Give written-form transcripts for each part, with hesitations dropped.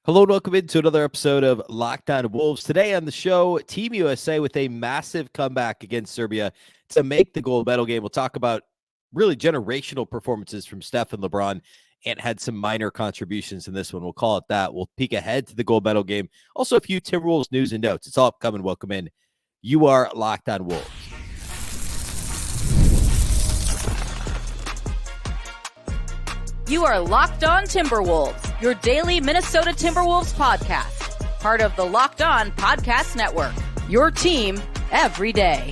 Hello and welcome into another episode of Locked On Wolves. Today on the show, Team USA with a massive comeback against Serbia to make the gold medal game. We'll talk about really generational performances from Steph and LeBron and had some minor contributions in this one. We'll call it that. We'll peek ahead to the gold medal game. Also, a few Timberwolves news and notes. It's all upcoming. Welcome in. You are Locked On Wolves. You are Locked On Timberwolves, your daily Minnesota Timberwolves podcast. Part of the Locked On Podcast Network, your team every day.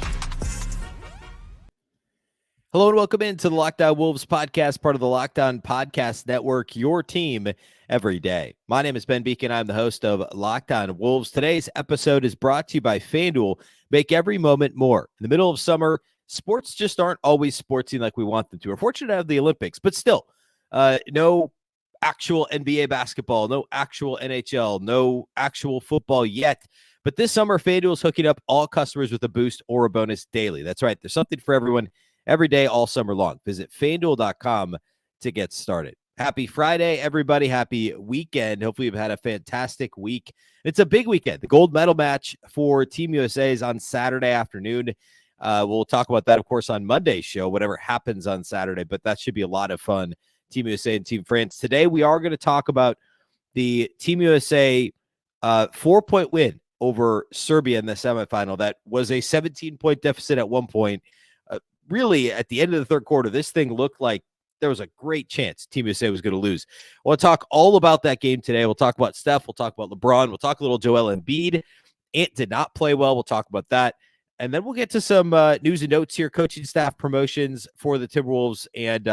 Hello and welcome into the Locked On Wolves podcast, part of the Locked On Podcast Network, your team every day. My name is Ben Beecken. I'm the host of Locked On Wolves. Today's episode is brought to you by FanDuel. Make every moment more. In the middle of summer, sports just aren't always sportsing like we want them to. We're fortunate to have the Olympics, but still, no actual NBA basketball, no actual NHL, no actual football yet. But this summer, FanDuel is hooking up all customers with a boost or a bonus daily. That's right. There's something for everyone every day, all summer long. Visit FanDuel.com to get started. Happy Friday, everybody. Happy weekend. Hopefully you've had a fantastic week. It's a big weekend. The gold medal match for Team USA is on Saturday afternoon. We'll talk about that, of course, on Monday's show, whatever happens on Saturday, but that should be a lot of fun. Team USA and Team France. Today, we are going to talk about the Team USA 4-point win over Serbia in the semifinal. That was a 17-point deficit at one point. Really, at the end of the third quarter, this thing looked like there was a great chance Team USA was going to lose. We'll talk all about that game today. We'll talk about Steph. We'll talk about LeBron. We'll talk a little Joel Embiid. Ant did not play well. We'll talk about that. And then we'll get to some news and notes here, coaching staff promotions for the Timberwolves and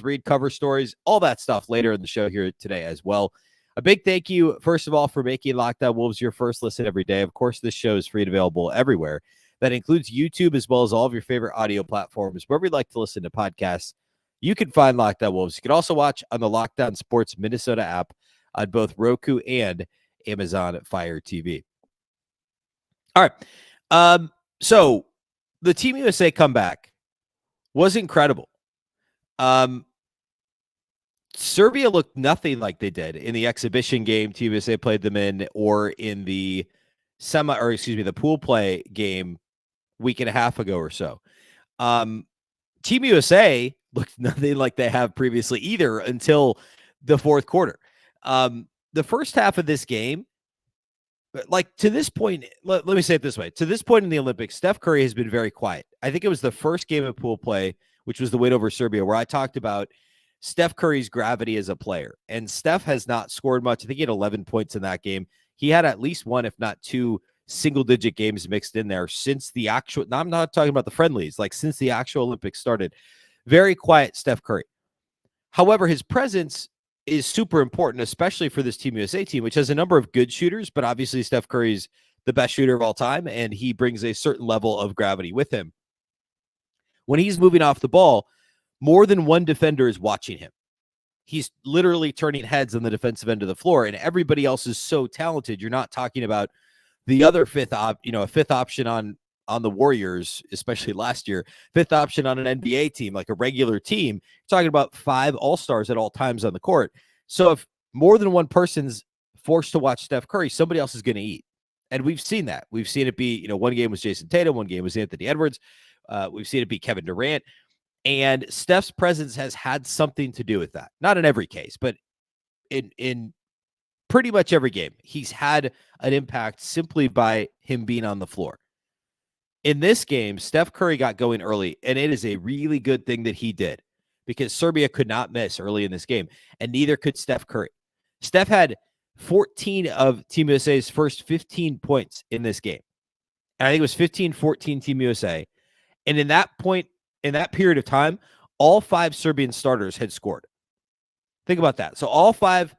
Reid cover stories, all that stuff later in the show here today as well. A big thank you, first of all, for making Locked On Wolves your first listen every day. Of course, this show is free and available everywhere. That includes YouTube as well as all of your favorite audio platforms. Wherever you'd like to listen to podcasts, you can find Locked On Wolves. You can also watch on the Locked On Sports Minnesota app on both Roku and Amazon Fire TV. All right. So the Team USA comeback was incredible. Serbia looked nothing like they did in the exhibition game Team USA played them in, or in the the pool play game week and a half ago or so. Team USA looked nothing like they have previously either until the fourth quarter. The first half of this game, like to this point, let me say it this way. To this point in the Olympics, Steph Curry has been very quiet. I think it was the first game of pool play, which was the win over Serbia, where I talked about Steph Curry's gravity as a player. And Steph has not scored much. I think he had 11 points in that game. He had at least one, if not two, single-digit games mixed in there since the actual, I'm not talking about the friendlies, like since the actual Olympics started. Very quiet Steph Curry. However, his presence is super important, especially for this Team USA team, which has a number of good shooters, but obviously Steph Curry's the best shooter of all time, and he brings a certain level of gravity with him. When he's moving off the ball, more than one defender is watching him. He's literally turning heads on the defensive end of the floor, and everybody else is so talented. You're not talking about the other fifth option on the Warriors, especially last year, fifth option on an NBA team, like a regular team. You're talking about 5 all-stars at all times on the court. So if more than one person's forced to watch Steph Curry, somebody else is going to eat. And we've seen that. We've seen it be, one game was Jason Tatum, one game was Anthony Edwards. We've seen it be Kevin Durant. And Steph's presence has had something to do with that. Not in every case, but in pretty much every game, he's had an impact simply by him being on the floor. In this game, Steph Curry got going early, and it is a really good thing that he did because Serbia could not miss early in this game, and neither could Steph Curry. Steph had 14 of Team USA's first 15 points in this game. And I think it was 15-14 Team USA. And in that period of time, all 5 Serbian starters had scored. Think about that. So all 5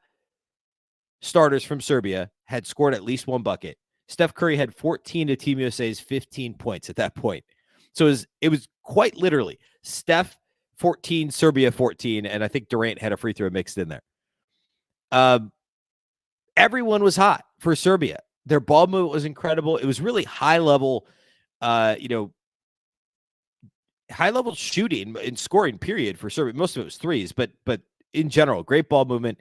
starters from Serbia had scored at least one bucket. Steph Curry had 14 to Team USA's 15 points at that point. So it was quite literally Steph 14, Serbia 14, and I think Durant had a free throw mixed in there. Everyone was hot for Serbia. Their ball movement was incredible. It was really high level shooting and scoring period for Serbia. Most of it was threes, but in general, great ball movement,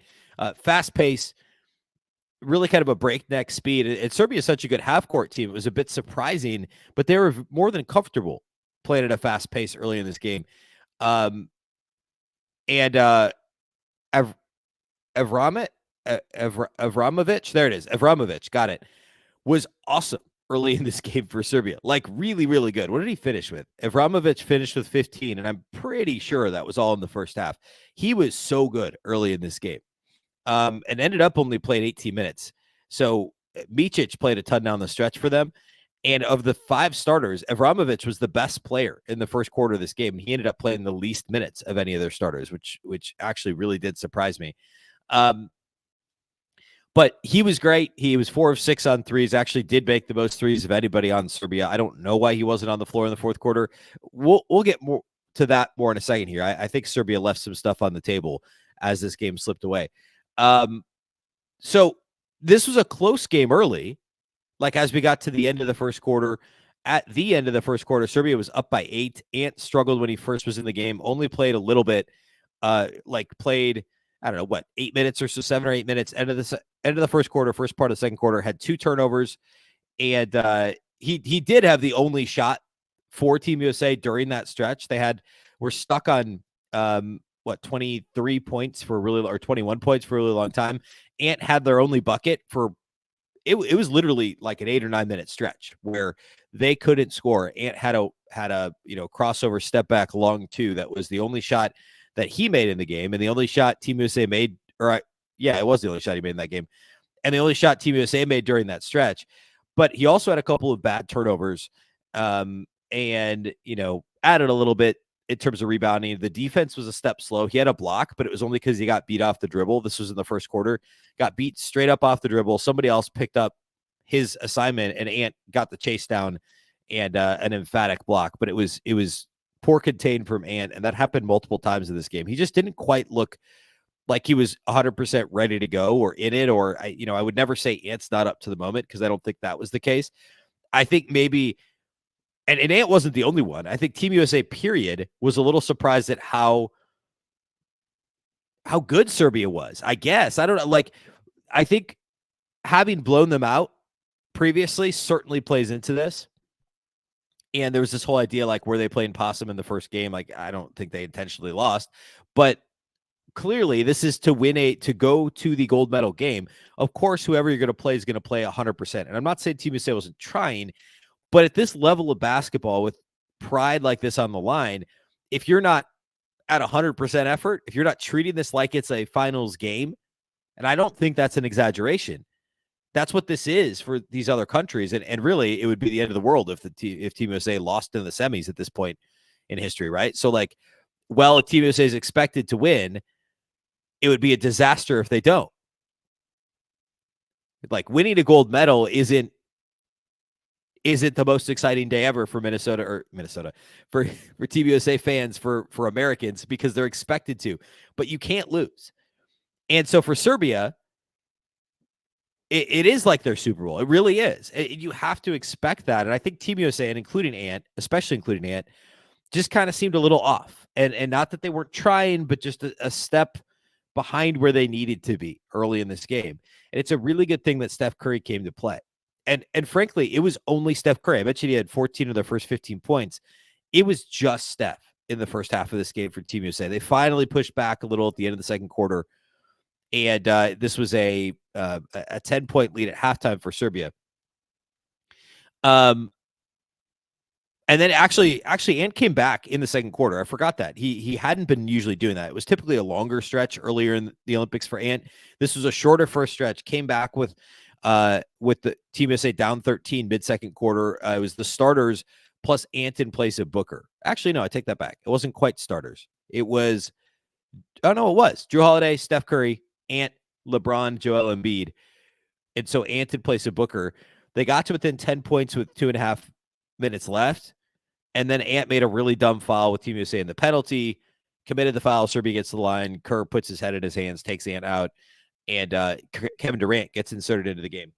fast pace. really kind of a breakneck speed. And Serbia is such a good half-court team. It was a bit surprising, but they were more than comfortable playing at a fast pace early in this game. Um, and Av- Avramovic, there it is. Avramovic, got it, was awesome early in this game for Serbia. Like really, really good. What did he finish with? Avramovic finished with 15, and I'm pretty sure that was all in the first half. He was so good early in this game. And ended up only playing 18 minutes. So Micic played a ton down the stretch for them. And of the 5 starters, Avramovic was the best player in the first quarter of this game. He ended up playing the least minutes of any of their starters, which actually really did surprise me. But he was great. He was 4 of 6 on threes, actually did make the most threes of anybody on Serbia. I don't know why he wasn't on the floor in the fourth quarter. We'll get more to that more in a second here. I think Serbia left some stuff on the table as this game slipped away. So this was a close game early. Like as we got to the end of the first quarter, at the end of the first quarter, Serbia was up by 8. Ant struggled when he first was in the game, only played a little bit, played, I don't know, what, 8 minutes or so, 7 or 8 minutes. End of the first quarter, first part of the second quarter, had 2 turnovers. And he did have the only shot for Team USA during that stretch. Were stuck on, 23 points for really, or 21 points for a really long time. Ant had their only bucket for, it was literally like an 8 or 9 minute stretch where they couldn't score. Ant had a crossover step back long 2. That was the only shot that he made in the game. And the only shot Team USA made, it was the only shot he made in that game. And the only shot Team USA made during that stretch. But he also had a couple of bad turnovers, and, added a little bit in terms of rebounding. The defense was a step slow. He had a block, but it was only because he got beat off the dribble. This was in the first quarter. Got beat straight up off the dribble. Somebody else picked up his assignment, and Ant got the chase down and an emphatic block. But it was poor contained from Ant, and that happened multiple times in this game. He just didn't quite look like he was 100% ready to go or in it, or I would never say Ant's not up to the moment because I don't think that was the case. I think maybe, and Ant wasn't the only one. I think Team USA period was a little surprised at how good Serbia was. I guess I don't know. Like I think having blown them out previously certainly plays into this. And there was this whole idea, like, were they playing possum in the first game? Like, I don't think they intentionally lost, but clearly this is to go to the gold medal game. Of course, whoever you're going to play is going to play 100%. And I'm not saying Team USA wasn't trying, but at this level of basketball with pride like this on the line, if you're not at 100% effort, if you're not treating this like it's a finals game, and I don't think that's an exaggeration, that's what this is for these other countries. And really, it would be the end of the world if Team USA lost in the semis at this point in history, right? So, like, if Team USA is expected to win, it would be a disaster if they don't. Like, winning a gold medal isn't the most exciting day ever for Minnesota for Team USA fans, for Americans, because they're expected to, but you can't lose. And so for Serbia, it is like their Super Bowl. It really is. You have to expect that. And I think Team USA, and especially including Ant, just kind of seemed a little off. And not that they weren't trying, but just a step behind where they needed to be early in this game. And it's a really good thing that Steph Curry came to play. And frankly, it was only Steph Curry. I bet you he had 14 of their first 15 points. It was just Steph in the first half of this game for Team USA. They finally pushed back a little at the end of the second quarter. And this was a 10-point lead at halftime for Serbia. And then actually Ant came back in the second quarter. I forgot that. He hadn't been usually doing that. It was typically a longer stretch earlier in the Olympics for Ant. This was a shorter first stretch. Came back with the Team USA down 13 mid-second quarter. It was the starters plus Ant in place of Booker. Actually, no, I take that back. It wasn't quite starters. It was Drew Holiday, Steph Curry, Ant, LeBron, Joel Embiid. And so Ant in place of Booker. They got to within 10 points with 2.5 minutes left. And then Ant made a really dumb foul with Team USA in the penalty, committed the foul. Serbia gets to the line. Kerr puts his head in his hands, takes Ant out, and Kevin Durant gets inserted into the game.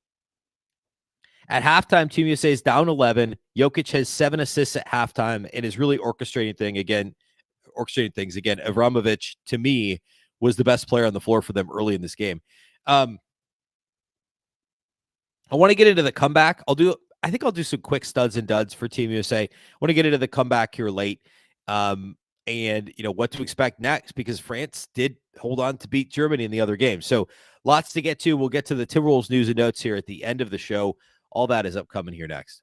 At halftime, Team USA is down 11. Jokic has 7 assists at halftime and is really orchestrating things again. Avramovic, to me, was the best player on the floor for them early in this game. I want to get into the comeback. I think I'll do some quick studs and duds for Team USA. I want to get into the comeback here late. And what to expect next, because France did hold on to beat Germany in the other game. So lots to get to. We'll get to the Timberwolves news and notes here at the end of the show. All that is upcoming here next.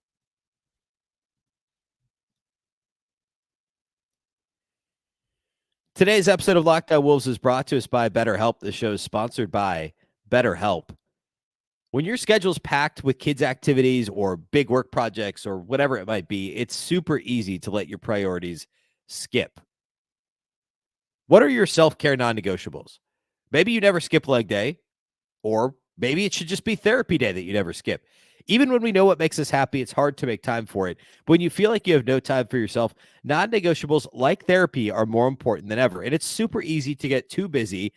Today's episode of Locked On Wolves is brought to us by BetterHelp. The show is sponsored by BetterHelp. When your schedule's packed with kids' activities or big work projects or whatever it might be, it's super easy to let your priorities skip. What are your self-care non-negotiables? Maybe you never skip leg day, or maybe it should just be therapy day that you never skip. Even when we know what makes us happy, it's hard to make time for it. But when you feel like you have no time for yourself, non-negotiables like therapy are more important than ever. And it's super easy to get too busy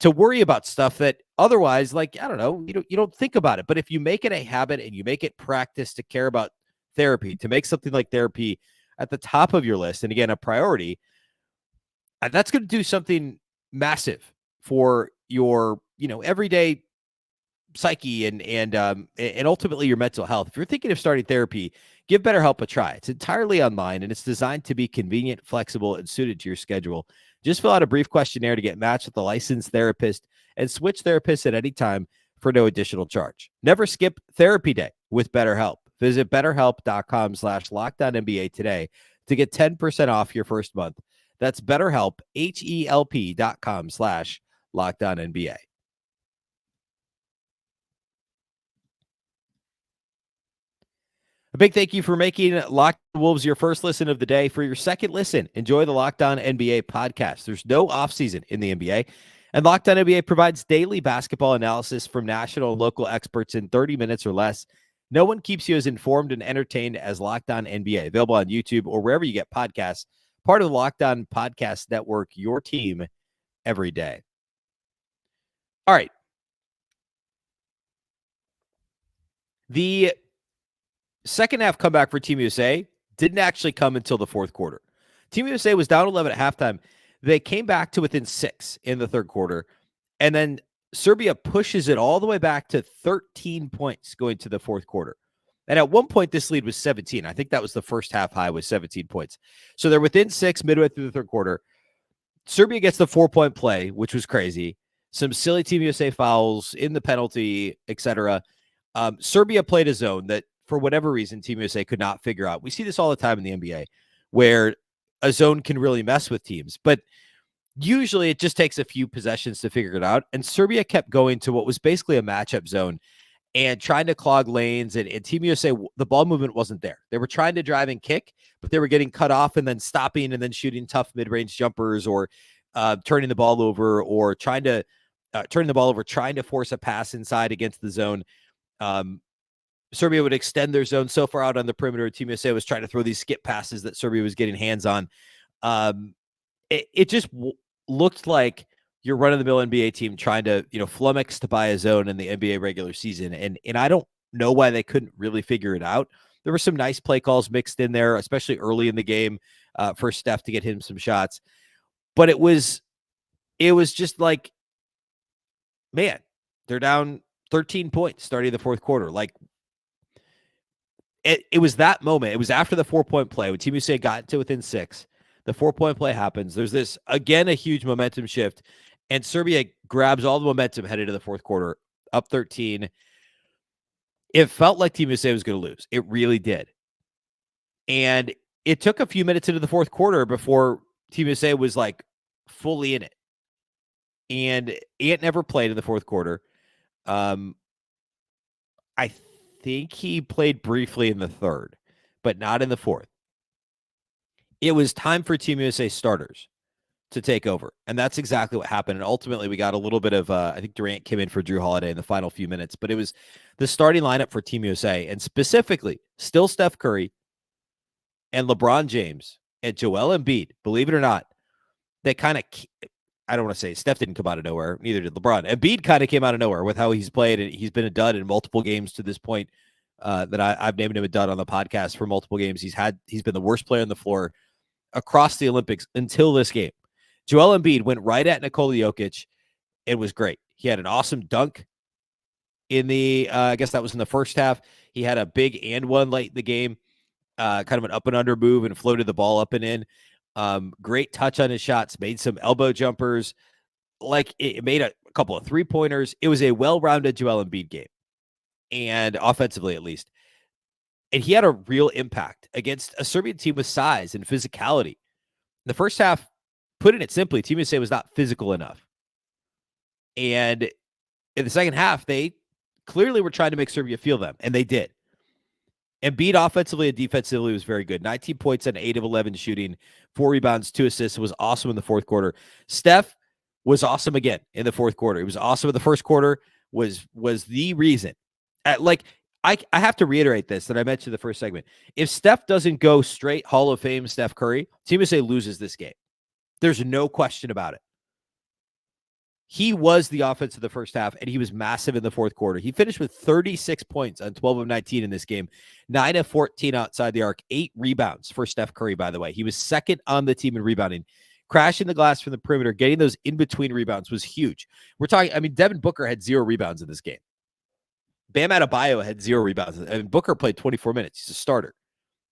to worry about stuff that otherwise, like, I don't know, you don't think about it. But if you make it a habit and you make it practice to care about therapy, to make something like therapy at the top of your list, and again, a priority, that's going to do something massive for your, everyday psyche and ultimately your mental health. If you're thinking of starting therapy, give BetterHelp a try. It's entirely online and it's designed to be convenient, flexible, and suited to your schedule. Just fill out a brief questionnaire to get matched with a licensed therapist and switch therapists at any time for no additional charge. Never skip therapy day with BetterHelp. Visit BetterHelp.com/LockedOnNBA today to get 10% off your first month. That's BetterHelp, HELP.com/LockedOnNBA. A big thank you for making Locked On Wolves your first listen of the day. For your second listen, enjoy the Locked On NBA podcast. There's no offseason in the NBA, and Locked On NBA provides daily basketball analysis from national and local experts in 30 minutes or less. No one keeps you as informed and entertained as Locked On NBA. Available on YouTube or wherever you get podcasts. Part of the Locked On Podcast Network, your team every day. All right. The second half comeback for Team USA didn't actually come until the fourth quarter. Team USA was down 11 at halftime. They came back to within 6 in the third quarter, and then Serbia pushes it all the way back to 13 points going to the fourth quarter. And at one point, this lead was 17. I think that was the first half high, was 17 points. So they're within 6 midway through the third quarter. Serbia gets the 4-point play, which was crazy. Some silly Team USA fouls in the penalty, etc. Serbia played a zone that, for whatever reason, Team USA could not figure out. We see this all the time in the NBA, where a zone can really mess with teams. But usually it just takes a few possessions to figure it out. And Serbia kept going to what was basically a matchup zone and trying to clog lanes. And Team USA, the ball movement wasn't there. They were trying to drive and kick, but they were getting cut off and then stopping and then shooting tough mid-range jumpers, or turning the ball over, or trying to force a pass inside against the zone. Serbia would extend their zone so far out on the perimeter. Team USA was trying to throw these skip passes that Serbia was getting hands on. It just looked like your run-of-the-mill NBA team trying to, flummox to buy a zone in the NBA regular season. And I don't know why they couldn't really figure it out. There were some nice play calls mixed in there, especially early in the game, for Steph to get him some shots. But it was just like, man, they're down 13 points starting the fourth quarter. Like, it was that moment. It was after the 4-point play when Team USA got to within 6. The 4-point play happens. There's this, again, a huge momentum shift, and Serbia grabs all the momentum headed to the fourth quarter, up 13. It felt like Team USA was going to lose. It really did. And it took a few minutes into the fourth quarter before Team USA was like fully in it. And Ant never played in the fourth quarter. I think he played briefly in the third, but not in the fourth. It was time for Team USA starters to take over, and that's exactly what happened. And ultimately, we got a little bit of, I think Durant came in for Drew Holiday in the final few minutes, but it was the starting lineup for Team USA, and specifically still Steph Curry and LeBron James and Joel Embiid. Believe it or not, they kind of, I don't want to say Steph didn't come out of nowhere, neither did LeBron. Embiid kind of came out of nowhere with how he's played, and he's been a dud in multiple games to this point. That I've named him a dud on the podcast for multiple games. He's been the worst player on the floor across the Olympics until this game. Joel Embiid went right at Nikola Jokic and was great. He had an awesome dunk. in the, I guess that was in the first half. He had a big and one late in the game, kind of an up and under move and floated the ball up and in. Great touch on his shots, made some elbow jumpers, like it made a couple of 3-pointers. It was a well-rounded Joel Embiid game, and offensively at least. And he had a real impact against a Serbian team with size and physicality. In the first half, putting it simply, Team USA was not physical enough. And in the second half, they clearly were trying to make Serbia feel them, and they did. Embiid offensively and defensively was very good. 19 points and 8 of 11 shooting, 4 rebounds, 2 assists. Was awesome in the fourth quarter. Steph was awesome again in the fourth quarter. He was awesome in the first quarter, was the reason. I have to reiterate this that I mentioned in the first segment. If Steph doesn't go straight Hall of Fame Steph Curry, Team USA loses this game. There's no question about it. He was the offense of the first half, and he was massive in the fourth quarter. He finished with 36 points on 12 of 19 in this game, 9 of 14 outside the arc, 8 rebounds for Steph Curry, by the way. He was second on the team in rebounding. Crashing the glass from the perimeter, getting those in-between rebounds was huge. We're talking, I mean, Devin Booker had 0 rebounds in this game. Bam Adebayo had 0 rebounds. And Booker played 24 minutes. He's a starter.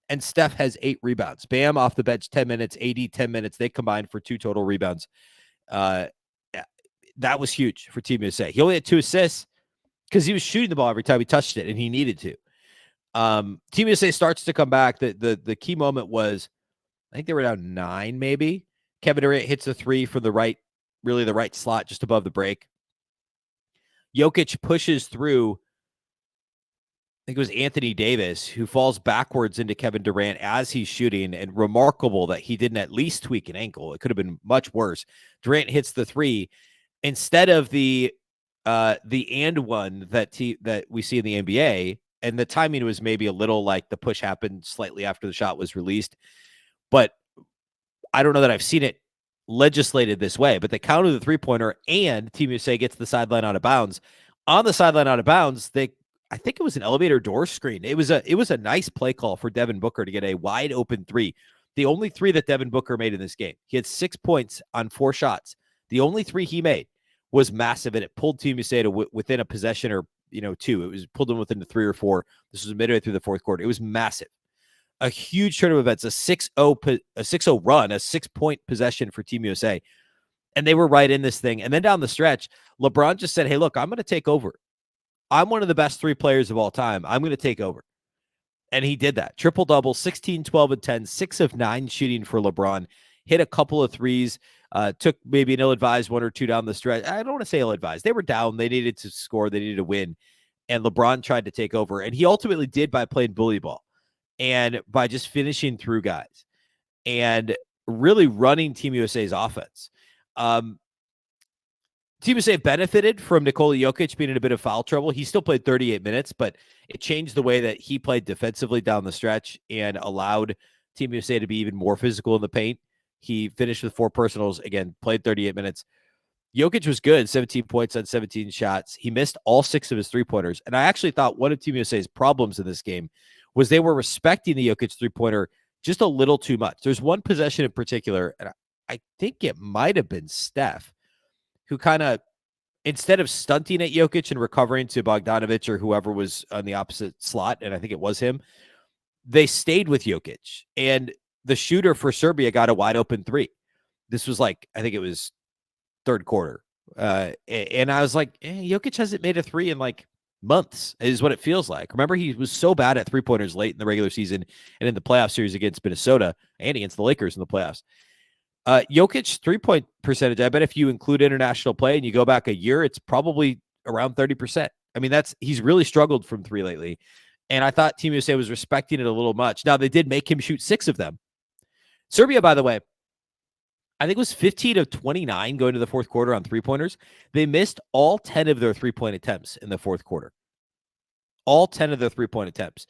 And Steph has 8 rebounds. Bam off the bench 10 minutes, AD 10 minutes. They combined for 2 total rebounds. That was huge for Team USA. He only had 2 assists because he was shooting the ball every time he touched it, and he needed to. Team USA starts to come back. The key moment was, I think they were down 9 maybe. Kevin Durant hits a 3 from the right slot just above the break. Jokic pushes through, I think it was Anthony Davis, who falls backwards into Kevin Durant as he's shooting, and remarkable that he didn't at least tweak an ankle. It could have been much worse. Durant hits the 3 instead of the and one that we see in the NBA, and the timing was maybe a little like the push happened slightly after the shot was released, but I don't know that I've seen it legislated this way. But they counted the 3-pointer, and Team USA gets the sideline out of bounds. On the sideline out of bounds, I think it was an elevator door screen. It was a nice play call for Devin Booker to get a wide open 3. The only 3 that Devin Booker made in this game. He had 6 points on 4 shots. The only 3 he made was massive, and it pulled Team USA to within a possession or 2. It was pulled them within the 3 or 4. This was midway through the fourth quarter. It was massive. A huge turn of events, a 6-0 run, a 6-point possession for Team USA. And they were right in this thing. And then down the stretch, LeBron just said, hey, look, I'm going to take over. I'm one of the best 3 players of all time. I'm going to take over. And he did that. Triple-double, 16, 12, and 10, 6 of 9 shooting for LeBron. Hit a couple of threes, took maybe an ill-advised 1 or 2 down the stretch. I don't want to say ill-advised. They were down. They needed to score. They needed to win. And LeBron tried to take over. And he ultimately did by playing bully ball and by just finishing through guys and really running Team USA's offense. Team USA benefited from Nikola Jokic being in a bit of foul trouble. He still played 38 minutes, but it changed the way that he played defensively down the stretch and allowed Team USA to be even more physical in the paint. He finished with 4 personals, again, played 38 minutes. Jokic was good, 17 points on 17 shots. He missed all 6 of his 3-pointers. And I actually thought one of Team USA's problems in this game was they were respecting the Jokic 3-pointer just a little too much. There's one possession in particular, and I think it might have been Steph, who kind of, instead of stunting at Jokic and recovering to Bogdanovic or whoever was on the opposite slot, and I think it was him, they stayed with Jokic. And the shooter for Serbia got a wide open 3. This was like, I think it was third quarter. And I was like, Jokic hasn't made a 3 in like months, is what it feels like. Remember, he was so bad at 3-pointers late in the regular season and in the playoff series against Minnesota and against the Lakers in the playoffs. Jokic 3-point percentage, I bet if you include international play and you go back a year, it's probably around 30%. I mean, he's really struggled from 3 lately. And I thought Team USA was respecting it a little much. Now, they did make him shoot 6 of them. Serbia, by the way, I think it was 15 of 29 going to the fourth quarter on 3-pointers. They missed all 10 of their 3-point attempts in the fourth quarter. All 10 of their 3-point attempts.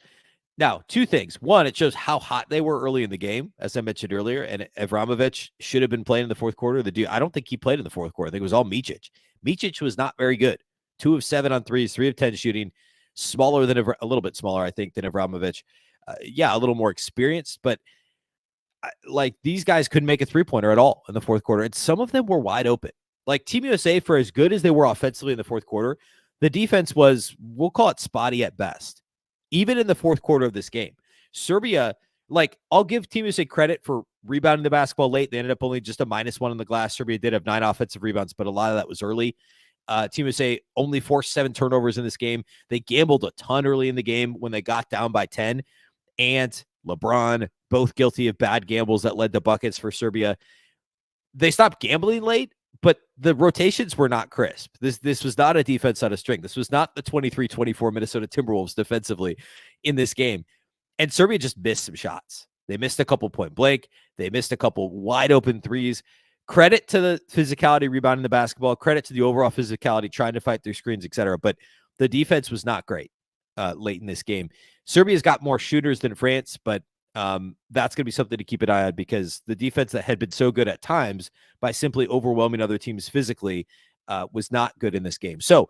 Now, 2 things. One, it shows how hot they were early in the game, as I mentioned earlier, and Avramovic should have been playing in the fourth quarter. I don't think he played in the fourth quarter. I think it was all Micic. Micic was not very good. 2 of 7 on threes, 3 of 10 shooting, a little bit smaller, I think, than Avramovic. A little more experienced, but like these guys couldn't make a 3-pointer at all in the fourth quarter. And some of them were wide open. Like Team USA, for as good as they were offensively in the fourth quarter, The defense was, we'll call it spotty at best, even in the fourth quarter of this game. Serbia, like, I'll give Team USA credit for rebounding the basketball late. They ended up only just a -1 on the glass. Serbia did have 9 offensive rebounds, but a lot of that was early. Team USA only forced 7 turnovers in this game. They gambled a ton early in the game when they got down by 10. And LeBron, both guilty of bad gambles that led to buckets for Serbia. They stopped gambling late, but the rotations were not crisp. This was not a defense out of string. This was not the 23-24 Minnesota Timberwolves defensively in this game. And Serbia just missed some shots. They missed a couple point blank. They missed a couple wide open threes. Credit to the physicality rebounding the basketball. Credit to the overall physicality, trying to fight through screens, etc. But the defense was not great late in this game. Serbia's got more shooters than France, but that's going to be something to keep an eye on, because the defense that had been so good at times by simply overwhelming other teams physically was not good in this game. So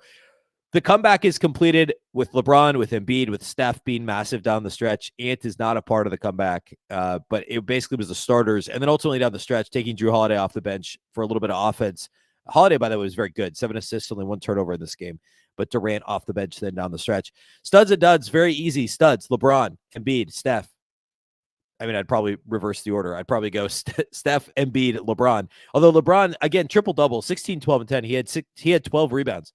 the comeback is completed with LeBron, with Embiid, with Steph being massive down the stretch. Ant is not a part of the comeback, but it basically was the starters. And then ultimately down the stretch, taking Drew Holiday off the bench for a little bit of offense. Holiday, by the way, was very good. 7 assists, only 1 turnover in this game. But Durant off the bench then down the stretch. Studs and duds, very easy. Studs, LeBron, Embiid, Steph. I mean, I'd probably reverse the order. I'd probably go Steph, Embiid, LeBron. Although LeBron, again, triple-double, 16, 12, and 10. He had 12 rebounds.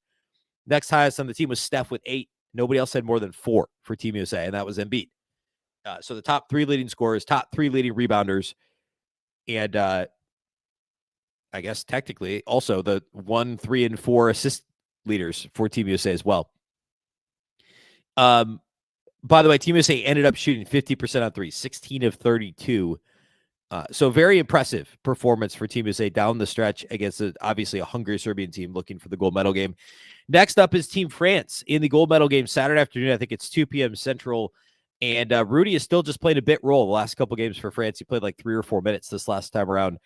Next highest on the team was Steph with 8. Nobody else had more than 4 for Team USA, and that was Embiid. So the top 3 leading scorers, top 3 leading rebounders, and I guess technically also the 1, 3, and 4 assist leaders for Team USA as well. By the way, Team USA ended up shooting 50% on 3, 16 of 32. So very impressive performance for Team USA down the stretch against obviously a hungry Serbian team looking for the gold medal game. Next up is Team France in the gold medal game Saturday afternoon. I think it's 2 p.m. Central. And Rudy is still just playing a bit role the last couple games for France. He played like 3 or 4 minutes this last time around.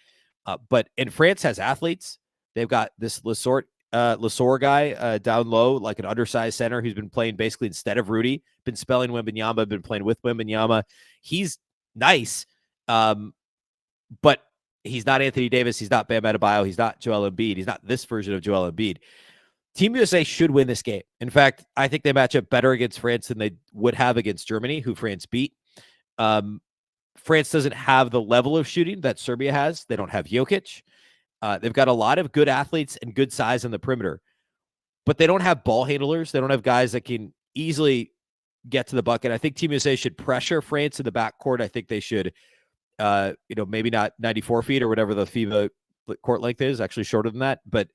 But France has athletes. They've got this Lesor guy down low, like an undersized center who's been playing basically instead of Rudy. Been spelling Wembanyama, been playing with Wembanyama. He's nice, but he's not Anthony Davis. He's not Bam Adebayo. He's not Joel Embiid. He's not this version of Joel Embiid. Team USA should win this game. In fact, I think they match up better against France than they would have against Germany, who France beat. France doesn't have the level of shooting that Serbia has. They don't have Jokic. They've got a lot of good athletes and good size on the perimeter, but they don't have ball handlers. They don't have guys that can easily get to the bucket. I think Team USA should pressure France in the backcourt. I think they should, maybe not 94 feet or whatever the FIBA court length is, actually shorter than that. But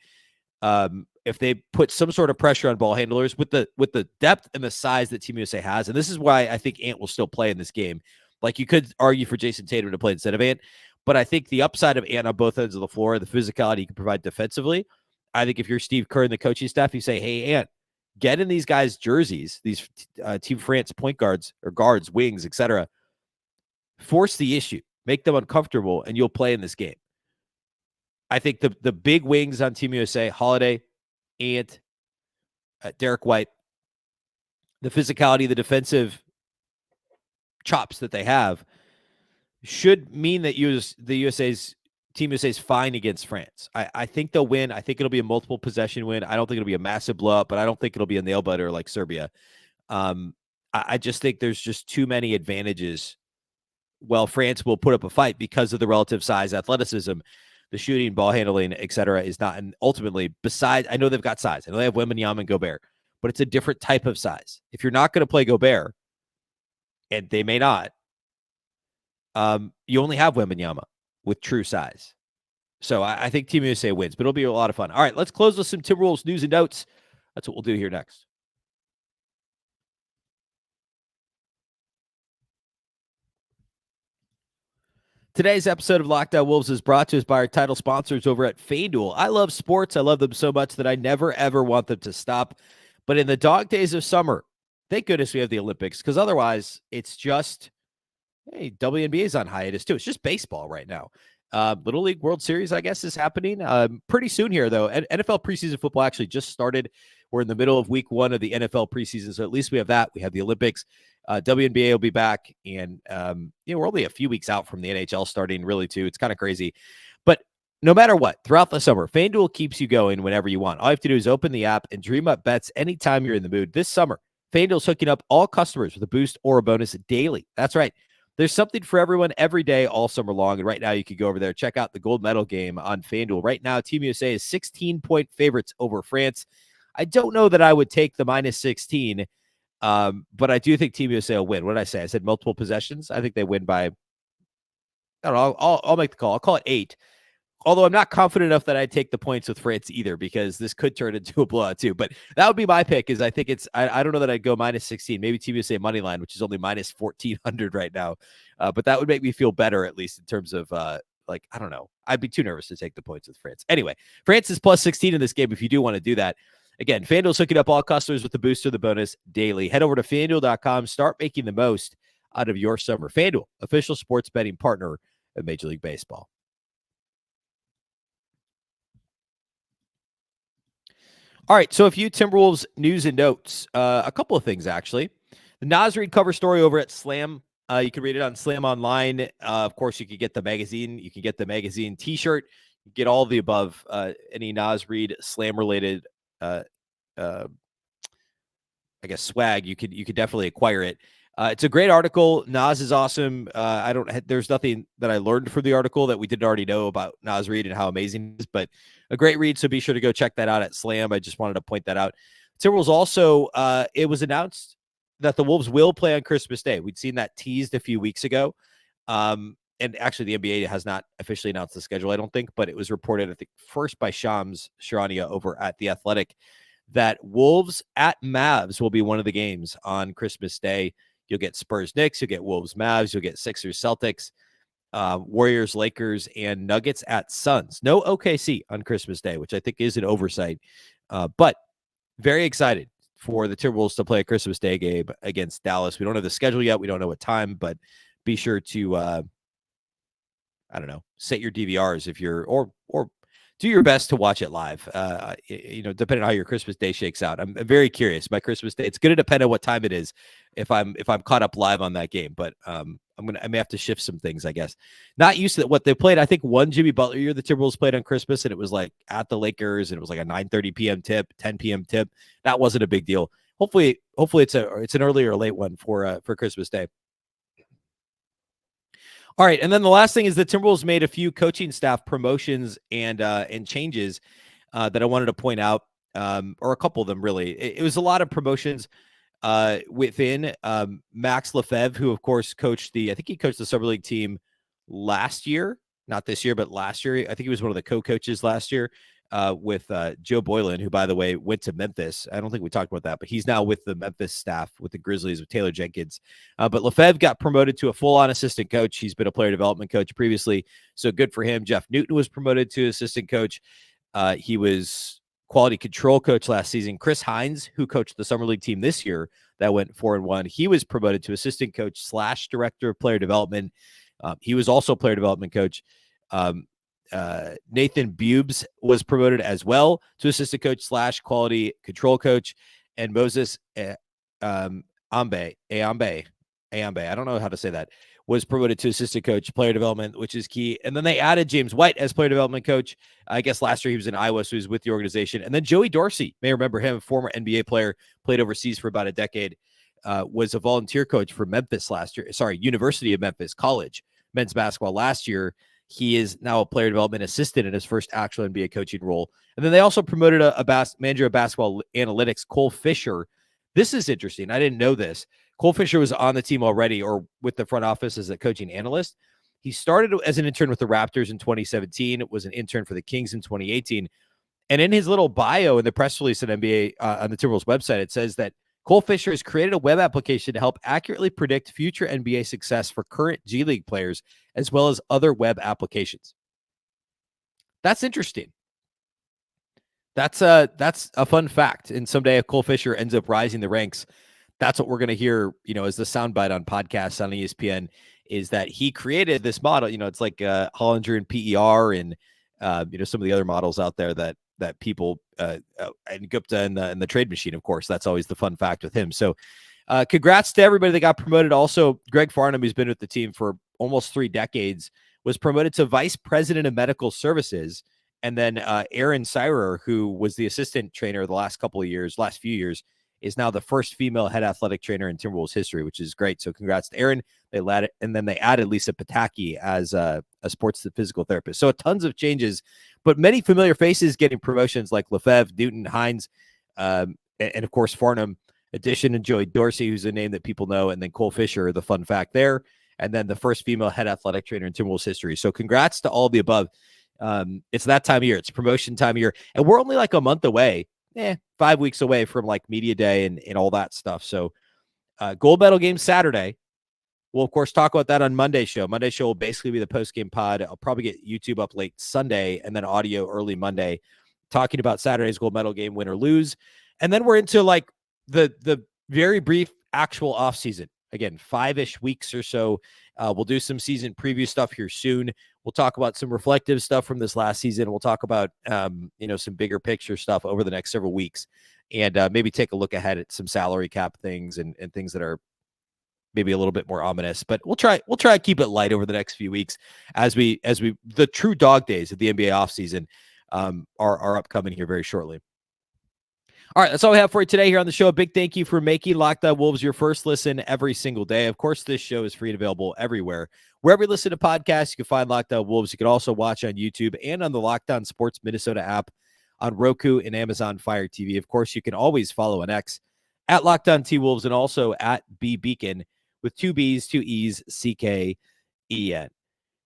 if they put some sort of pressure on ball handlers with the depth and the size that Team USA has, and this is why I think Ant will still play in this game. Like, you could argue for Jason Tatum to play instead of Ant, but I think the upside of Ant on both ends of the floor, the physicality he can provide defensively, I think if you're Steve Kerr and the coaching staff, you say, hey, Ant, get in these guys' jerseys, these Team France point guards or guards, wings, etc. Force the issue, make them uncomfortable, and you'll play in this game. I think the big wings on Team USA, Holiday, Ant, Derek White, the physicality, the defensive chops that they have should mean that Team USA's fine against France. I think they'll win. I think it'll be a multiple possession win. I don't think it'll be a massive blowout, but I don't think it'll be a nail biter like Serbia. I just think there's just too many advantages. Well, France will put up a fight because of the relative size, athleticism, the shooting, ball handling, etc. is not. And ultimately, besides, I know they've got size. I know they have Wembanyama and Gobert, but it's a different type of size. If you're not going to play Gobert, and they may not, you only have Wembanyama with true size. So I think Team USA wins, but it'll be a lot of fun. All right, let's close with some Timberwolves news and notes. That's what we'll do here next. Today's episode of Locked On Wolves is brought to us by our title sponsors over at FanDuel. I love sports. I love them so much that I never, ever want them to stop. But in the dog days of summer, thank goodness we have the Olympics, because otherwise it's just, hey, WNBA is on hiatus too. It's just baseball right now. Little League World Series, I guess, is happening pretty soon here, though. NFL preseason football actually just started. We're in the middle of week 1 of the NFL preseason, so at least we have that. We have the Olympics. WNBA will be back, and we're only a few weeks out from the NHL starting, really, too. It's kind of crazy. But no matter what, throughout the summer, FanDuel keeps you going whenever you want. All you have to do is open the app and dream up bets anytime you're in the mood. This summer, FanDuel's hooking up all customers with a boost or a bonus daily. That's right. There's something for everyone every day all summer long. And right now, you can go over there, check out the gold medal game on FanDuel. Right now, Team USA is 16-point favorites over France. I don't know that I would take the minus 16, but I do think Team USA will win. What did I say? I said multiple possessions. I think they win by, I don't know, I'll make the call. I'll call it 8. Although I'm not confident enough that I'd take the points with France either, because this could turn into a blowout too. But that would be my pick. Is I think I don't know that I'd go minus 16. Maybe Team USA money line, which is only minus 1,400 right now. But that would make me feel better, at least in terms of I don't know. I'd be too nervous to take the points with France. Anyway, France is plus 16 in this game if you do want to do that. Again, FanDuel's hooking up all customers with the boost or the bonus daily. Head over to FanDuel.com. Start making the most out of your summer. FanDuel, official sports betting partner of Major League Baseball. All right, so a few Timberwolves news and notes. A couple of things, actually. The Naz Reid cover story over at Slam. You can read it on Slam Online. Of course, you can get the magazine. You can get the magazine T-shirt. You get all the above. Any Naz Reid Slam-related, I guess, swag. You could definitely acquire it. It's a great article. Naz is awesome. There's nothing that I learned from the article that we didn't already know about Naz Reid and how amazing he is, but a great read. So be sure to go check that out at Slam. I just wanted to point that out. Timberwolves also, it was announced that the Wolves will play on Christmas Day. We'd seen that teased a few weeks ago. And actually the NBA has not officially announced the schedule, I don't think, but it was reported, I think, first by Shams Charania over at The Athletic, that Wolves at Mavs will be one of the games on Christmas Day. You'll get Spurs Knicks, you'll get Wolves Mavs, you'll get Sixers Celtics, Warriors Lakers, and Nuggets at Suns. No OKC on Christmas Day, which I think is an oversight. But very excited for the Timberwolves to play a Christmas Day game against Dallas. We don't have the schedule yet. We don't know what time, but be sure to I don't know, set your DVRs if you're or do your best to watch it live. Depending on how your Christmas Day shakes out. I'm very curious. My Christmas Day, it's going to depend on what time it is if I'm caught up live on that game. But I may have to shift some things, I guess. Not used to what they played. I think one Jimmy Butler year the Timberwolves played on Christmas, and it was like at the Lakers, and it was like a 9:30 p.m. tip, 10 p.m. tip. That wasn't a big deal. Hopefully it's an early or late one for Christmas Day. All right, and then the last thing is the Timberwolves made a few coaching staff promotions and changes that I wanted to point out, or a couple of them really. It was a lot of promotions within Max Lefebvre, who of course coached I think he coached the Summer League team last year, not this year, but last year. I think he was one of the co-coaches last year with Joe Boylan, who, by the way, went to Memphis. I don't think we talked about that, but he's now with the Memphis staff with the Grizzlies with Taylor Jenkins. But Lefebvre got promoted to a full-on assistant coach. He's been a player development coach previously, so good for him. Jeff Newton was promoted to assistant coach. He was quality control coach last season. Chris Hines, who coached the Summer League team this year that went 4-1, he was promoted to assistant coach / director of player development. He was also player development coach. Nathan Bubes was promoted as well to assistant coach / quality control coach, and Moses Ambe, I don't know how to say that, was promoted to assistant coach player development, which is key. And then they added James White as player development coach. I guess last year he was in Iowa, so he was with the organization. And then Joey Dorsey, may remember him, former NBA player, played overseas for about a decade, was a volunteer coach for Memphis last year. Sorry, University of Memphis College men's basketball last year. He is now a player development assistant in his first actual NBA coaching role. And then they also promoted a manager of basketball analytics, Cole Fisher. This is interesting. I didn't know this. Cole Fisher was on the team already, or with the front office as a coaching analyst. He started as an intern with the Raptors in 2017. Was an intern for the Kings in 2018. And in his little bio in the press release at NBA on the Timberwolves website, it says that Cole Fisher has created a web application to help accurately predict future NBA success for current G League players, as well as other web applications. That's interesting. That's a fun fact. And someday if Cole Fisher ends up rising the ranks, that's what we're going to hear, as the soundbite on podcasts on ESPN, is that he created this model. It's like Hollinger and PER and, some of the other models out there that people and Gupta and the trade machine, of course. That's always the fun fact with him. So congrats to everybody that got promoted. Also, Greg Farnham, who's been with the team for almost 3 decades, was promoted to vice president of medical services. And then Erin Sirer, who was the assistant trainer the last few years, is now the first female head athletic trainer in Timberwolves history, which is great. So congrats to Erin. And then they added Lisa Pataki as a sports physical therapist. So tons of changes, but many familiar faces getting promotions like Lefebvre, Newton, Hines, and of course Farnham. Addition and Joey Dorsey, who's a name that people know, and then Cole Fisher, the fun fact there, and then the first female head athletic trainer in Timberwolves history. So congrats to all of the above. It's that time of year. It's promotion time of year, and we're only like a month away, 5 weeks away from like media day and all that stuff. So gold medal game Saturday. We'll, of course, talk about that on Monday's show. Monday's show will basically be the post-game pod. I'll probably get YouTube up late Sunday and then audio early Monday, talking about Saturday's gold medal game, win or lose. And then we're into like the very brief actual off season. Again, 5-ish weeks or so. We'll do some season preview stuff here soon. We'll talk about some reflective stuff from this last season. We'll talk about, some bigger picture stuff over the next several weeks, and maybe take a look ahead at some salary cap things and things that are maybe a little bit more ominous. But we'll try to keep it light over the next few weeks as we the true dog days of the NBA offseason are upcoming here very shortly. All right, that's all we have for you today here on the show. A big thank you for making Locked On Wolves your first listen every single day. Of course, this show is free and available everywhere. Wherever you listen to podcasts, you can find Locked On Wolves. You can also watch on YouTube and on the Locked On Sports Minnesota app on Roku and Amazon Fire TV. Of course, you can always follow on X at Locked On T-Wolves and also at Beecken with 2 B's, 2 E's, CKEN.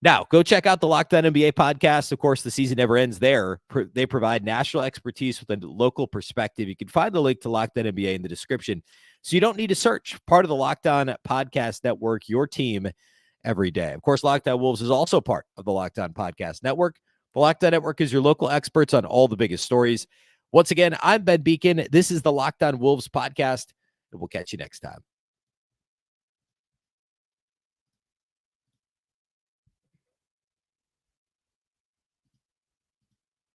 Now, go check out the Locked On NBA podcast. Of course, the season never ends there. They provide national expertise with a local perspective. You can find the link to Locked On NBA in the description, so you don't need to search. Part of the Locked On Podcast Network, your team every day. Of course, Locked On Wolves is also part of the Locked On Podcast Network. The Locked On Network is your local experts on all the biggest stories. Once again, I'm Ben Beecken. This is the Locked On Wolves podcast, and we'll catch you next time.